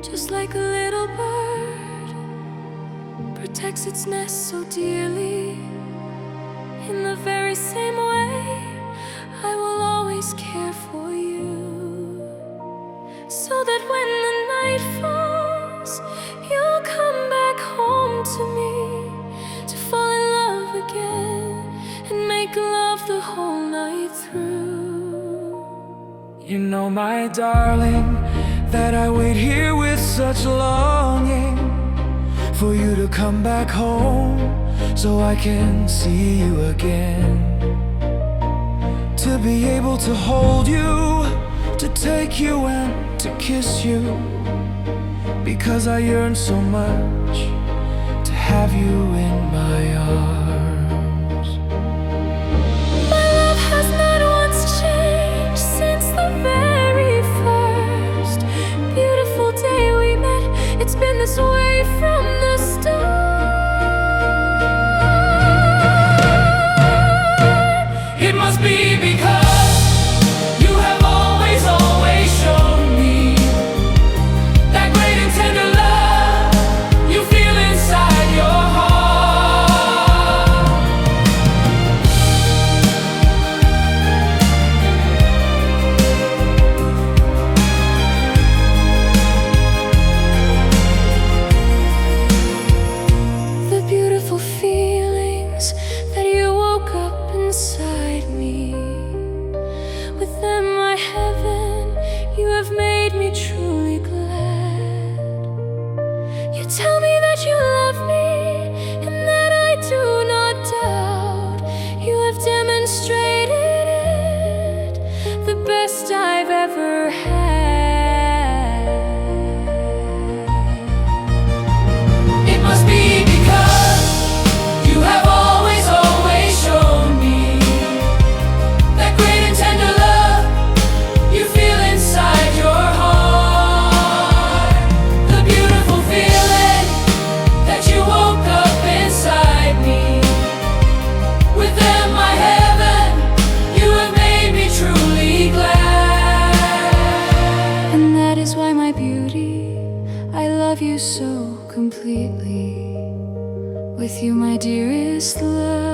just like a little bird protects its nest so dearly. In the very same way, I will always care for you, so that when the night falls, you'll come back home to me, to fall in love again and make love the whole night through. You know, my darling, that I wait here with such longing for you to come back home, so I can see you again, to be able to hold you, to take you and to kiss you, because I yearn so much to have you in my arms. My love has not once changed since the very first beautiful day we met. It's been this way from the start. It must be because you have always, always shown me that great and tender love you feel inside your heart. The beautiful feelings that you woke up inside me, with them my heaven, you have made me truly glad. You tell me that you love me, and that I do not doubt. You have demonstrated it, the best I've ever had. It must be because you have always, always shown me that great and tender love you feel inside your heart. The beautiful feeling that you woke up inside me, with them my heaven, you have made me truly glad. And that is why, my beauty, I love you so completely. With you, my dearest love,